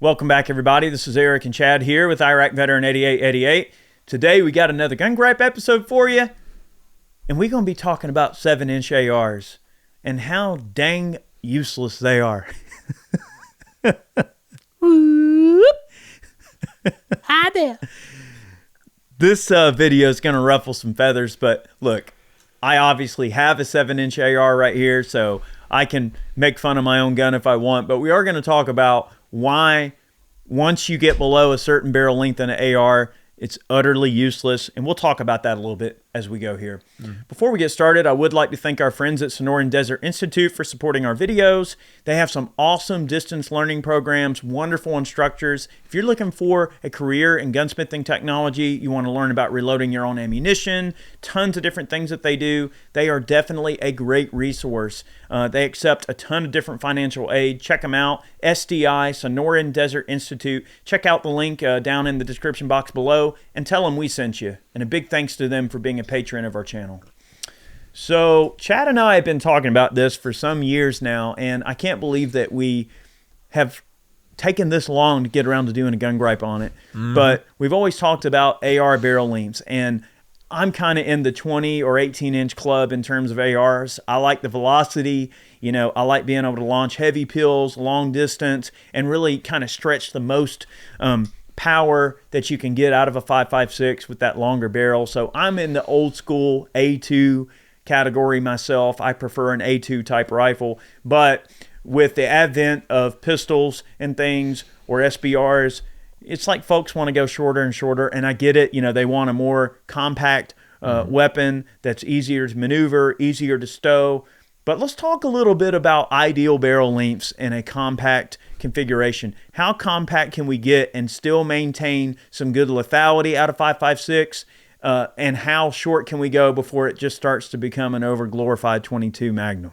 Welcome back, everybody. This is Eric and Chad here with Iraq Veteran 8888. Today, we got another Gun Gripe episode for you, and we're going to be talking about 7-inch ARs and how dang useless they are. Hi there. This video is going to ruffle some feathers, but look, I obviously have a 7-inch AR right here, so I can make fun of my own gun if I want, but we are going to talk about why once you get below a certain barrel length in an AR, it's utterly useless, and we'll talk about that a little bit as we go here. Before we get started, I would like to thank our friends at Sonoran Desert Institute for supporting our videos. They have some awesome distance learning programs, wonderful instructors. If you're looking for a career in gunsmithing technology, you want to learn about reloading your own ammunition, tons of different things that they do, they are definitely a great resource. They accept a ton of different financial aid. Check them out, SDI, Sonoran Desert Institute. Check out the link down in the description box below and tell them we sent you. And a big thanks to them for being a patron of our channel. So Chad and I have been talking about this for some years now, and I can't believe that we have taken this long to get around to doing a gun gripe on it. But we've always talked about AR barrel lengths, and I'm kind of in the 20 or 18-inch club in terms of ARs. I like the velocity. You know, I like being able to launch heavy pills, long distance, and really kind of stretch the most power that you can get out of a 5.56 with that longer barrel. So I'm in the old school A2 category myself. I prefer an A2 type rifle, but with the advent of pistols and things or SBRs, it's like folks want to go shorter and shorter, and I get it. You know, they want a more compact weapon that's easier to maneuver, easier to stow. But let's talk a little bit about ideal barrel lengths in a compact configuration. How compact can we get and still maintain some good lethality out of 5.56? And how short can we go before it just starts to become an over-glorified 22 Magnum?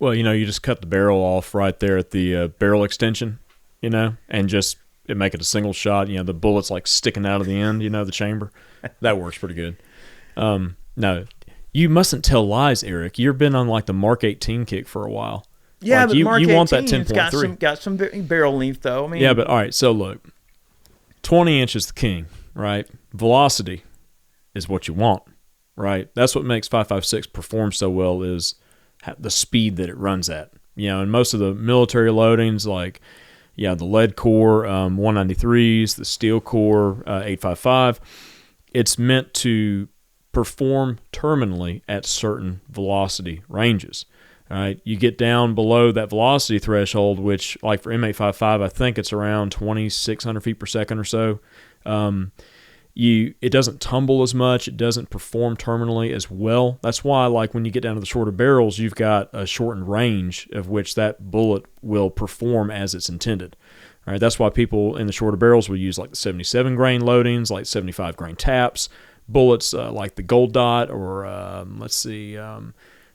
Well, you know, you just cut the barrel off right there at the barrel extension, you know, and just make it a single shot. You know, the bullet's like sticking out of the end, you know, the chamber. That works pretty good. No, you mustn't tell lies, Eric. You've been on like the Mark 18 kick for a while. Yeah, like, but you Mark 18 want that 10.3. Got some barrel length, though. I mean, yeah, but all right, so look, 20 inch is the king, right? Velocity is what you want, right? That's what makes 5.56 perform so well is the speed that it runs at. You know, and most of the military loadings, like, yeah, the lead core 193s, the steel core 855, it's meant to perform terminally at certain velocity ranges. All right, you get down below that velocity threshold, which, like for M855, I think it's around 2,600 feet per second or so. It doesn't tumble as much. It doesn't perform terminally as well. That's why, like, when you get down to the shorter barrels, you've got a shortened range of which that bullet will perform as it's intended. All right, that's why people in the shorter barrels will use like the 77 grain loadings, like 75 grain taps, bullets like the Gold Dot or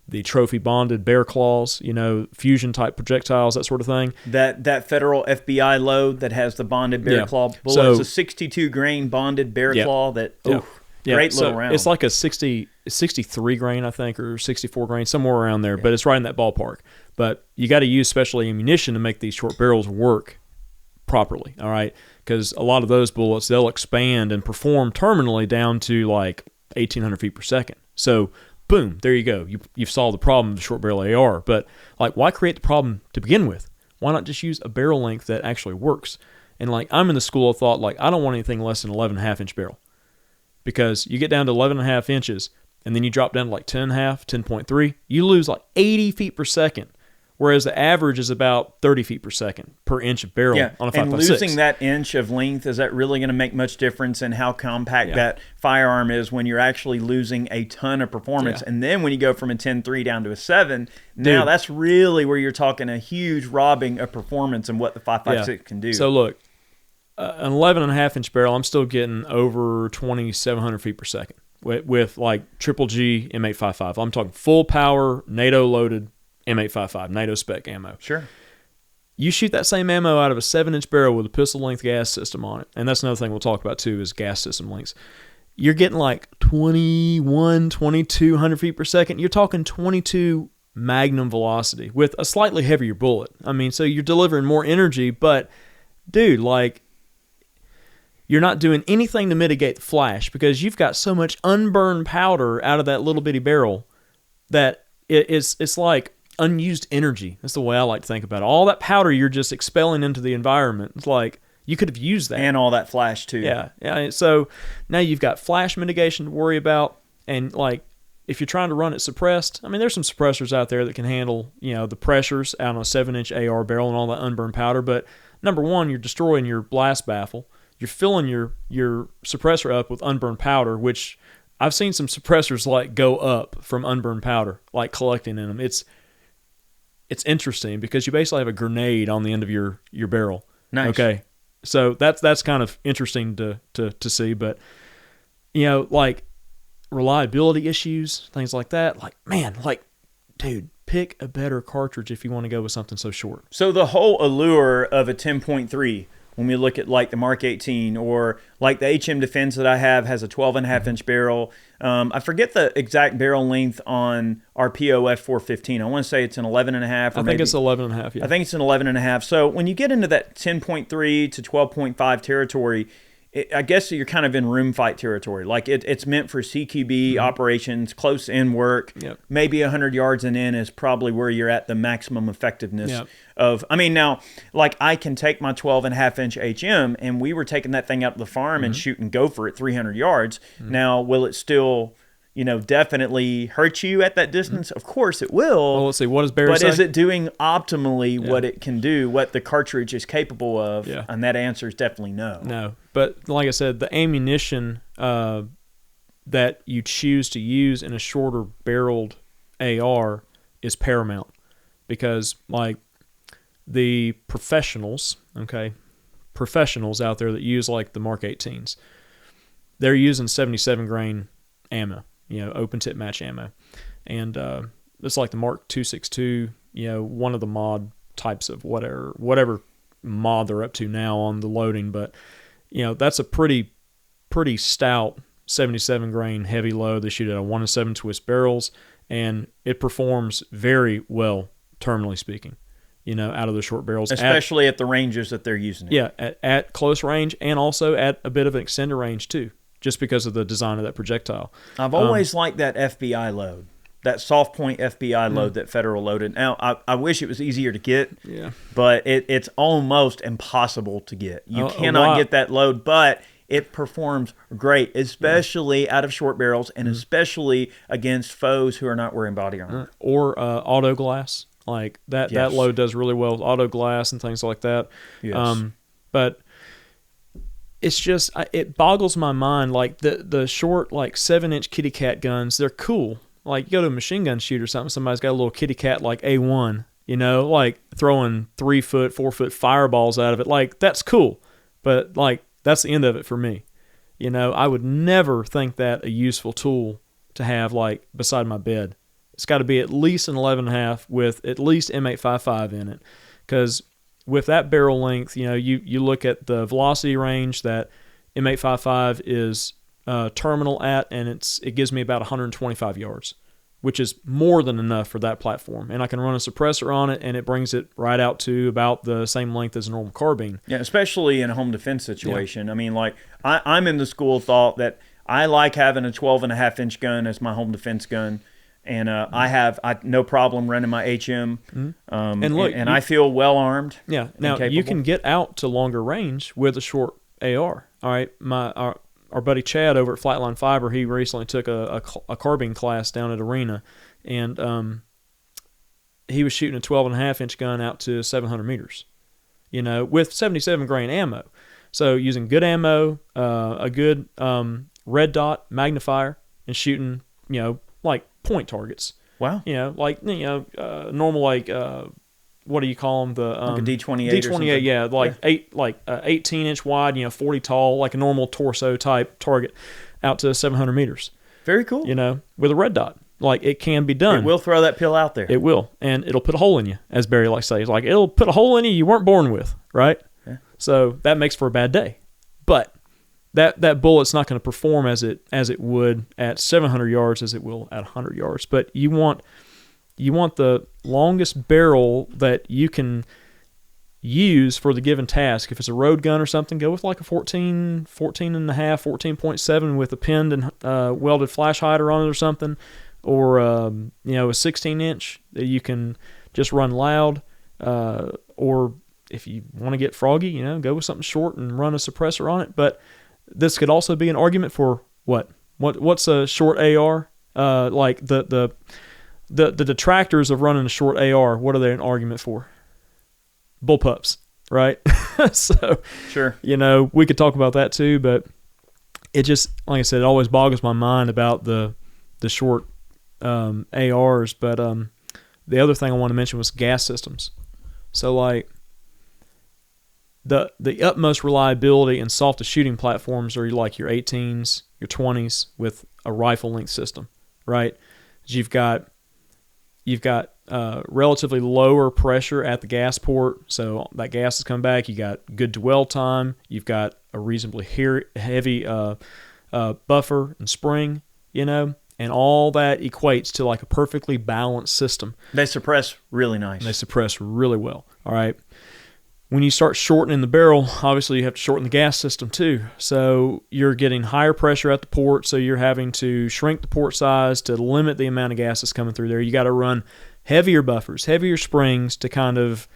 the trophy bonded bear claws, you know, fusion type projectiles, that sort of thing. That federal FBI load that has the bonded bear claw bullet is a 62 grain bonded bear claw that great little round. It's like a 63 grain, I think, or 64 grain, somewhere around there, but it's right in that ballpark. But you got to use special ammunition to make these short barrels work properly, all right? Because a lot of those bullets, they'll expand and perform terminally down to like 1,800 feet per second. So boom, there you go. You've solved the problem of the short barrel AR. But like, why create the problem to begin with? Why not just use a barrel length that actually works? And like, I'm in the school of thought, like, I don't want anything less than 11.5 inch barrel, because you get down to 11.5 inches and then you drop down to like 10.5, 10.3, you lose like 80 feet per second. Whereas the average is about 30 feet per second per inch of barrel on a 5.56. And losing that inch of length, is that really going to make much difference in how compact that firearm is when you're actually losing a ton of performance? And then when you go from a 10.3 down to a 7, now that's really where you're talking a huge robbing of performance and what the 5.56 can do. So look, an 11.5 inch barrel, I'm still getting over 2,700 feet per second with like triple G M855. I'm talking full power, NATO loaded M855, NATO spec ammo. Sure. You shoot that same ammo out of a 7-inch barrel with a pistol-length gas system on it, and that's another thing we'll talk about too is gas system lengths. You're getting like 2,200 feet per second. You're talking 22 Magnum velocity with a slightly heavier bullet. I mean, so you're delivering more energy, but dude, like, you're not doing anything to mitigate the flash because you've got so much unburned powder out of that little bitty barrel that it's like unused energy. That's the way I like to think about it. All that powder you're just expelling into the environment. It's like you could have used that. And all that flash too. Yeah. So now you've got flash mitigation to worry about. And like, if you're trying to run it suppressed, I mean, there's some suppressors out there that can handle, the pressures out on a 7-inch AR barrel and all that unburned powder. But number one, you're destroying your blast baffle. You're filling your suppressor up with unburned powder, which I've seen some suppressors like go up from unburned powder, like collecting in them. It's interesting because you basically have a grenade on the end of your barrel. Nice. Okay, so that's kind of interesting to see, but like reliability issues, things like that. Like, man, like, dude, pick a better cartridge if you want to go with something so short. So the whole allure of a 10.3, when we look at like the Mark 18 or like the HM Defense that I have has a 12.5-inch barrel. I forget the exact barrel length on our POF 415. I want to say it's an 11.5. I think it's 11.5. Yeah. I think it's an 11.5. So when you get into that 10.3 to 12.5 territory, I guess you're kind of in room fight territory. Like it's meant for CQB operations, close in work. Yep. Maybe 100 yards and in is probably where you're at the maximum effectiveness Yep. of. I mean, now, like I can take my 12.5-inch HM, and we were taking that thing out to the farm and shooting gopher at 300 yards. Now, will it still, definitely hurt you at that distance? Of course it will. Well, let's see. What does Barry But say? is it doing optimally what it can do, what the cartridge is capable of? Yeah. And that answer is definitely no. No. But like I said, the ammunition that you choose to use in a shorter barreled AR is paramount because, like, the professionals out there that use, like, the Mark 18s, they're using 77 grain ammo, open tip match ammo. And it's like the Mark 262, one of the mod types of whatever mod they're up to now on the loading. But, that's a pretty stout 77 grain heavy load. They shoot at a 1-7 twist barrels, and it performs very well, terminally speaking, out of the short barrels. Especially at the ranges that they're using it. Yeah, at close range and also at a bit of an extended range too, just because of the design of that projectile. I've always liked that FBI load, that soft point FBI load that Federal loaded. Now, I wish it was easier to get, but it's almost impossible to get. You cannot get that load, but it performs great, especially out of short barrels and especially against foes who are not wearing body armor. Or auto glass. Like that load does really well with auto glass and things like that. Yes. But it's just, it boggles my mind. Like the short, like 7-inch kitty cat guns, they're cool. Like you go to a machine gun shoot or something, somebody's got a little kitty cat like A1, like throwing 3-foot, 4-foot fireballs out of it. Like that's cool. But like that's the end of it for me. I would never think that a useful tool to have like beside my bed. It's got to be at least an 11.5 with at least M855 in it. Because with that barrel length, you look at the velocity range that M855 is terminal at, and it gives me about 125 yards, which is more than enough for that platform. And I can run a suppressor on it, and it brings it right out to about the same length as a normal carbine. Yeah, especially in a home defense situation. Yeah. I mean, like, I'm in the school of thought that I like having a 12.5-inch gun as my home defense gun. And I have no problem running my HM, and look, and I feel well armed. Yeah, now you can get out to longer range with a short AR. All right, our buddy Chad over at Flatline Fiber, he recently took a carbine class down at Arena, and he was shooting a 12.5-inch gun out to 700 meters, with 77 grain ammo. So using good ammo, a good red dot magnifier, and shooting, like point targets. Wow. Normal, like, what do you call them? The like a D28. D28, yeah, like 18-inch wide, 40 tall, like a normal torso type target, out to 700 meters. Very cool. With a red dot, like it can be done. It will throw that pill out there. It will, and it'll put a hole in you, as Barry likes to say. It's like it'll put a hole in you weren't born with, right? Yeah. So that makes for a bad day, but that bullet's not going to perform as it would at 700 yards as it will at 100 yards. But you want the longest barrel that you can use for the given task. If it's a road gun or something, go with like a 14 and a half, 14.7 with a pinned and welded flash hider on it or something, or a 16-inch that you can just run loud, or if you want to get froggy, go with something short and run a suppressor on it. But this could also be an argument for what's a short AR? Like the detractors of running a short AR, what are they an argument for? Bullpups, right? So, sure. We could talk about that too, but it just, like I said, it always boggles my mind about the short ARs. But the other thing I want to mention was gas systems. So, like, the utmost reliability and softest shooting platforms are like your 18s, your 20s with a rifle length system, right? You've got relatively lower pressure at the gas port, so that gas is coming back. You got good dwell time. You've got a reasonably heavy buffer and spring, and all that equates to like a perfectly balanced system. They suppress really nice. They suppress really well. All right. When you start shortening the barrel, obviously you have to shorten the gas system too. So you're getting higher pressure at the port, so you're having to shrink the port size to limit the amount of gas that's coming through there. You got to run heavier buffers, heavier springs to kind of,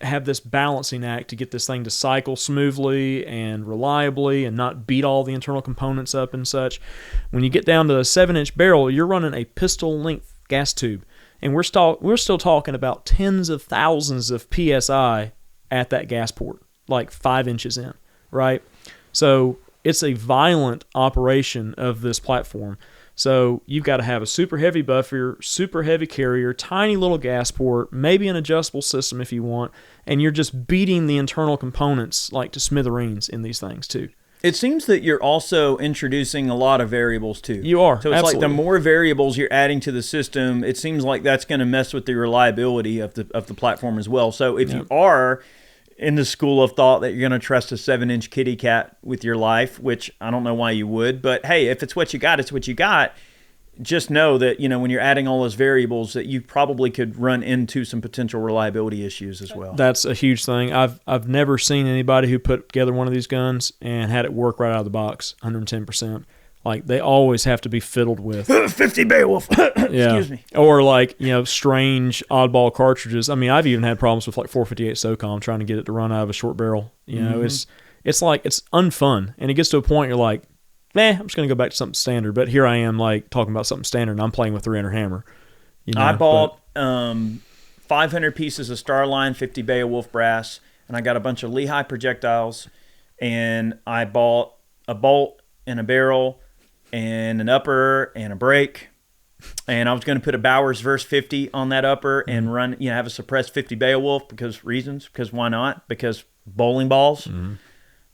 have this balancing act to get this thing to cycle smoothly and reliably and not beat all the internal components up and such. When you get down to a 7-inch barrel, you're running a pistol-length gas tube. And we're still talking about tens of thousands of PSI at that gas port, like 5 inches in, right? So it's a violent operation of this platform. So you've got to have a super heavy buffer, super heavy carrier, tiny little gas port, maybe an adjustable system if you want, and you're just beating the internal components like to smithereens in these things too. It seems that you're also introducing a lot of variables too. You are. So it's absolutely. like the more variables you're adding to the system, it seems like that's going to mess with the reliability of the platform as well. So if you are in the school of thought that you're going to trust a 7-inch kitty cat with your life, which I don't know why you would, but hey, if it's what you got, it's what you got. Just know that, when you're adding all those variables that you probably could run into some potential reliability issues as well. That's a huge thing. I've never seen anybody who put together one of these guns and had it work right out of the box, 110%. Like, they always have to be fiddled with. 50 Beowulf. Excuse me. Or like, strange oddball cartridges. I mean, I've even had problems with like 458 SOCOM trying to get it to run out of a short barrel. It's like, it's unfun. And it gets to a point you're like, I'm just going to go back to something standard. But here I am, like, talking about something standard, and I'm playing with 300 hammer. I bought 500 pieces of Starline 50 Beowulf brass, and I got a bunch of Lehigh projectiles, and I bought a bolt and a barrel and an upper and a brake, and I was going to put a Bowers Verse 50 on that upper and run, have a suppressed 50 Beowulf because why not? Because bowling balls. Mm-hmm.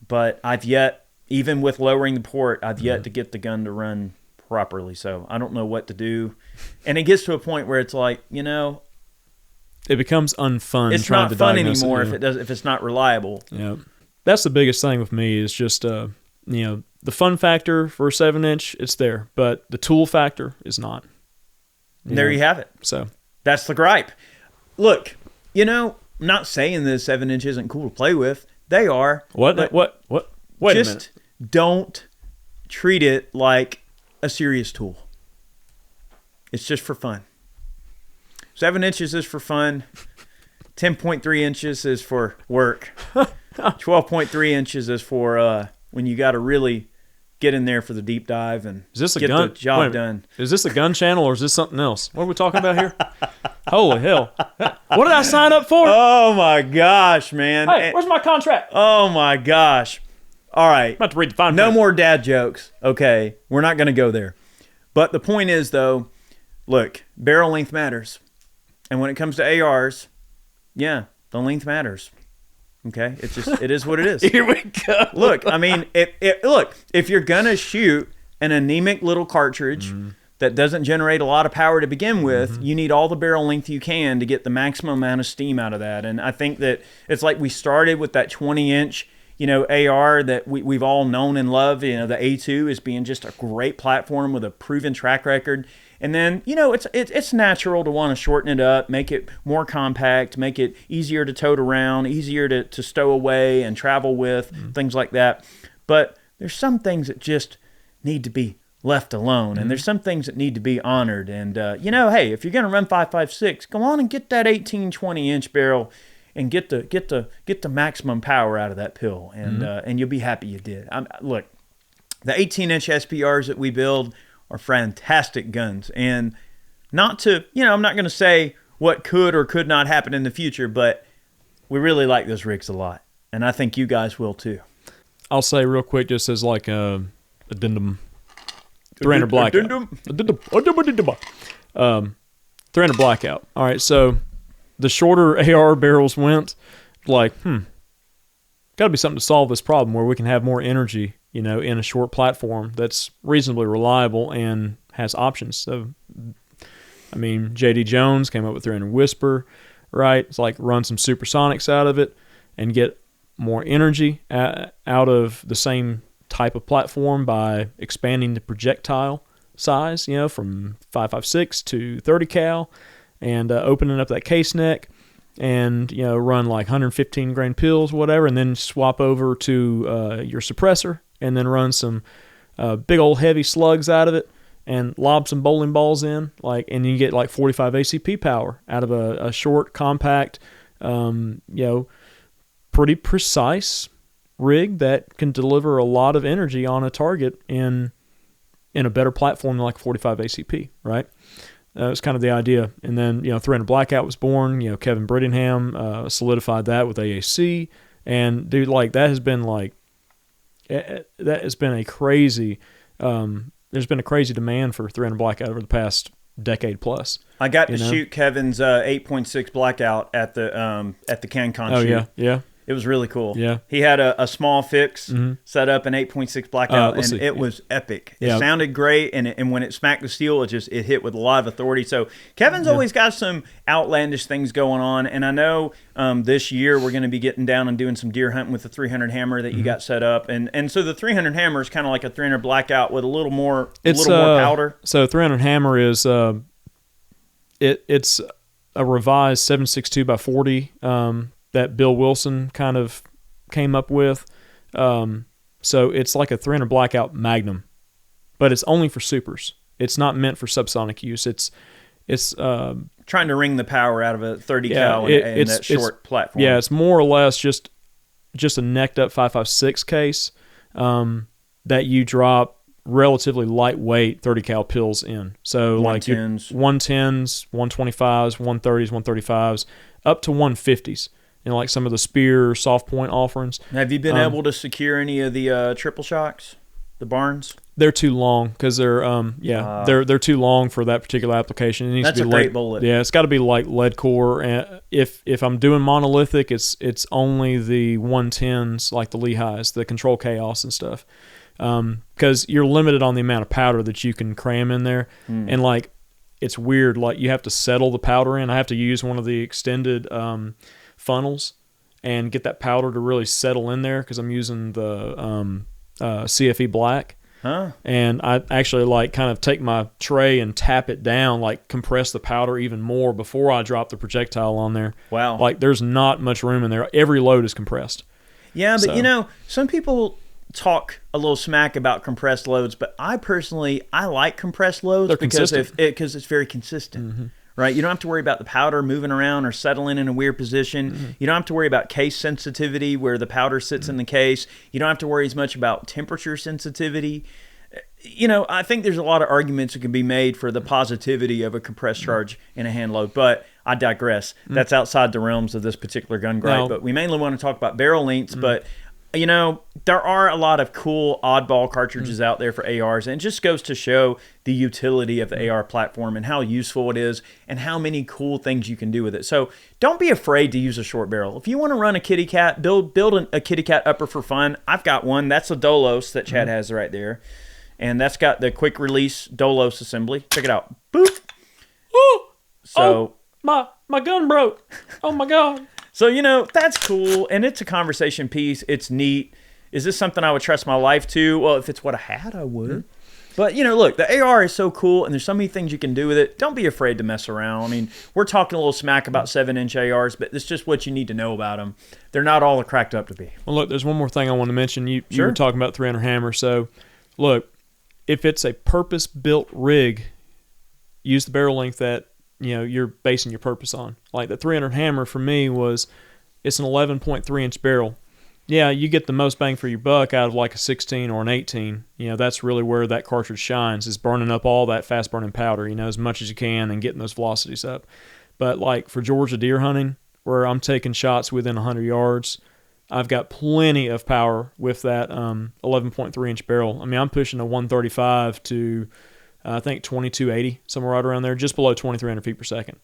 But I've yet, even with lowering the port, I've yet to get the gun to run properly. So I don't know what to do. And it gets to a point where it's like, it becomes unfun. It's not fun anymore if it's not reliable. Yeah. That's the biggest thing with me is just, the fun factor for a 7-inch, it's there. But the tool factor is not. There you have it. So that's the gripe. Look, I'm not saying that 7-inch isn't cool to play with. They are. What? Wait a minute. Don't treat it like a serious tool. It's just for fun. 7 inches is for fun. 10.3 inches is for work. 12.3 inches is for when you got to really get in there for the deep dive and get the job done. Is this a gun channel or is this something else? What are we talking about here? Holy hell. What did I sign up for? Oh, my gosh, man. Hey, where's my contract? Oh, my gosh. All right. I'm about to read the fine print. No more dad jokes. Okay. We're not going to go there. But the point is, though, look, barrel length matters. And when it comes to ARs, the length matters. Okay? It is what it is. Here we go. Look, I mean, if you're going to shoot an anemic little cartridge that doesn't generate a lot of power to begin with, you need all the barrel length you can to get the maximum amount of steam out of that. And I think that it's like we started with that 20-inch AR that we've all known and loved, the A2 as being just a great platform with a proven track record. And then, it's natural to want to shorten it up, make it more compact, make it easier to tote around, easier to stow away and travel with, things like that. But there's some things that just need to be left alone, and there's some things that need to be honored. And, hey, if you're going to run 5.56, go on and get that 18-20-inch barrel and get the maximum power out of that pill, and you'll be happy you did. Look, the 18-inch SPRs that we build are fantastic guns, and not to, I'm not going to say what could or could not happen in the future, but we really like those rigs a lot, and I think you guys will too. I'll say real quick, just as like a addendum, 300 blackout. 300 blackout. All right, so the shorter AR barrels went like, got to be something to solve this problem where we can have more energy, in a short platform that's reasonably reliable and has options. So, I mean, J.D. Jones came up with 300 Whisper, right? It's like run some supersonics out of it and get more energy out of the same type of platform by expanding the projectile size, from 5.56 to 30 cal, and opening up that case neck, and run like 115 grain pills, whatever, and then swap over to your suppressor, and then run some big old heavy slugs out of it, and lob some bowling balls in, and you get like 45 ACP power out of a short, compact, pretty precise rig that can deliver a lot of energy on a target in a better platform than like 45 ACP, right? It's kind of the idea. And then, 300 Blackout was born. Kevin Brittingham solidified that with AAC. And, dude, that has been a crazy, there's been a crazy demand for 300 Blackout over the past decade plus. I got to shoot Kevin's 8.6 Blackout at the CanCon shoot. Oh, yeah. It was really cool. Yeah. He had a small fix set up, an 8.6 Blackout, and it was epic. It sounded great, and when it smacked the steel, it hit with a lot of authority. So Kevin's always got some outlandish things going on, and I know this year we're going to be getting down and doing some deer hunting with the 300 hammer that you got set up. And so the 300 hammer is kind of like a 300 Blackout with a little more powder. So 300 hammer is it's a revised 7.62 by 40 that Bill Wilson kind of came up with. So it's like a 300 Blackout Magnum, but it's only for supers. It's not meant for subsonic use. It's trying to wring the power out of a 30 cal in that short platform. Yeah, it's more or less just a necked up 5.56 case that you drop relatively lightweight 30 cal pills in. So 110s, 110s, 125s, 130s, 135s, up to 150s. Like some of the Spear soft point offerings. Have you been able to secure any of the triple shocks, the Barnes? They're too long because they're they're too long for that particular application. It needs that's to be a great bullet. Yeah, it's got to be like lead core. And if I'm doing monolithic, it's only the 110s, like the Lehighs, the Control Chaos and stuff, because you're limited on the amount of powder that you can cram in there, and it's weird. You have to settle the powder in. I have to use one of the extended funnels and get that powder to really settle in there because I'm using the CFE black. And I actually kind of take my tray and tap it down, compress the powder even more before I drop the projectile on there. Wow. There's not much room in there. Every load is compressed. Yeah, but some people talk a little smack about compressed loads, but I like compressed loads because it's very consistent. Mm-hmm. Right, you don't have to worry about the powder moving around or settling in a weird position. Mm-hmm. You don't have to worry about case sensitivity where the powder sits in the case. You don't have to worry as much about temperature sensitivity. I think there's a lot of arguments that can be made for the positivity of a compressed charge in a hand load, but I digress. That's outside the realms of this particular gun gripe. But we mainly want to talk about barrel lengths, but there are a lot of cool oddball cartridges out there for ARs, and it just goes to show the utility of the AR platform and how useful it is and how many cool things you can do with it. So don't be afraid to use a short barrel. If you want to run a kitty cat, build a kitty cat upper for fun. I've got one. That's a Dolos that Chad has right there. And that's got the quick release Dolos assembly. Check it out. Boop. So my gun broke. Oh my God. So, that's cool, and it's a conversation piece. It's neat. Is this something I would trust my life to? Well, if it's what I had, I would. But, you know, look, the AR is so cool, and there's so many things you can do with it. Don't be afraid to mess around. I mean, we're talking a little smack about 7-inch ARs, but it's just what you need to know about them. They're not all they're cracked up to be. Well, look, there's one more thing I want to mention. You Sure. were talking about 300 hammer. So, look, if it's a purpose-built rig, use the barrel length that, you know, you're basing your purpose on. Like the 300 hammer for me it's an 11.3-inch barrel. Yeah, you get the most bang for your buck out of like a 16 or an 18. You know, that's really where that cartridge shines, is burning up all that fast-burning powder, you know, as much as you can and getting those velocities up. But like for Georgia deer hunting, where I'm taking shots within 100 yards, I've got plenty of power with that 11.3-inch barrel. I mean, I'm pushing a 135 to, I think, 2280, somewhere right around there, just below 2,300 feet per second.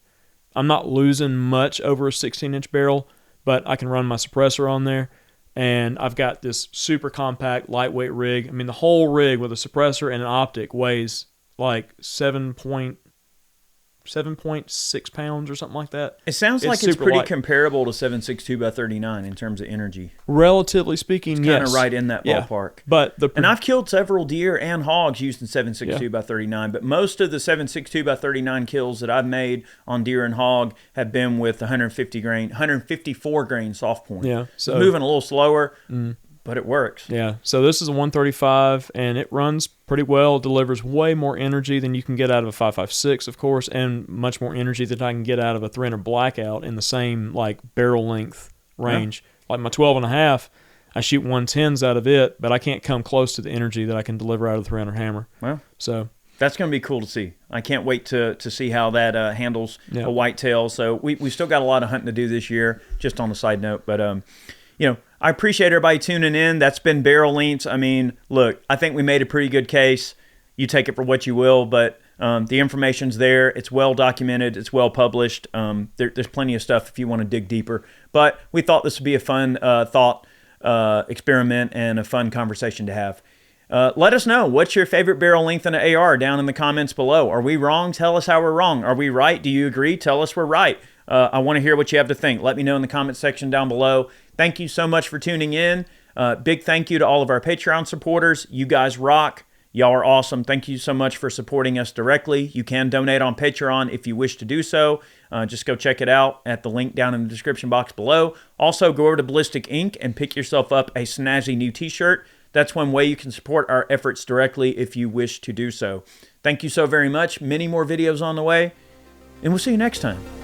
I'm not losing much over a 16-inch barrel, but I can run my suppressor on there. And I've got this super compact, lightweight rig. I mean, the whole rig with a suppressor and an optic weighs like 7.6 pounds or something like that. It sounds like it's pretty comparable to 7.62x39 in terms of energy. Relatively speaking, it's kind of right in that ballpark. But and I've killed several deer and hogs using 7.62x39, but most of the 7.62x39 kills that I've made on deer and hog have been with 154 grain soft point. Yeah, so moving a little slower. But it works. Yeah, so this is a 135, and it runs pretty well. It delivers way more energy than you can get out of a 5.56, of course, and much more energy than I can get out of a 300 blackout in the same like barrel length range. Yeah. Like my 12.5, I shoot 110s out of it, but I can't come close to the energy that I can deliver out of the 300 hammer. Well, so that's going to be cool to see. I can't wait to see how that handles a whitetail. So we still got a lot of hunting to do this year, just on a side note. But, you know, I appreciate everybody tuning in. That's been Barrel Lengths. I mean, look, I think we made a pretty good case. You take it for what you will, but the information's there. It's well documented. It's well published. There's plenty of stuff if you want to dig deeper. But we thought this would be a fun thought experiment and a fun conversation to have. Let us know. What's your favorite barrel length in an AR down in the comments below. Are we wrong? Tell us how we're wrong. Are we right? Do you agree? Tell us we're right. I want to hear what you have to think. Let me know in the comment section down below. Thank you so much for tuning in. Big thank you to all of our Patreon supporters. You guys rock. Y'all are awesome. Thank you so much for supporting us directly. You can donate on Patreon if you wish to do so. Just go check it out at the link down in the description box below. Also, go over to Ballistic Ink and pick yourself up a snazzy new t-shirt. That's one way you can support our efforts directly if you wish to do so. Thank you so very much. Many more videos on the way, and we'll see you next time.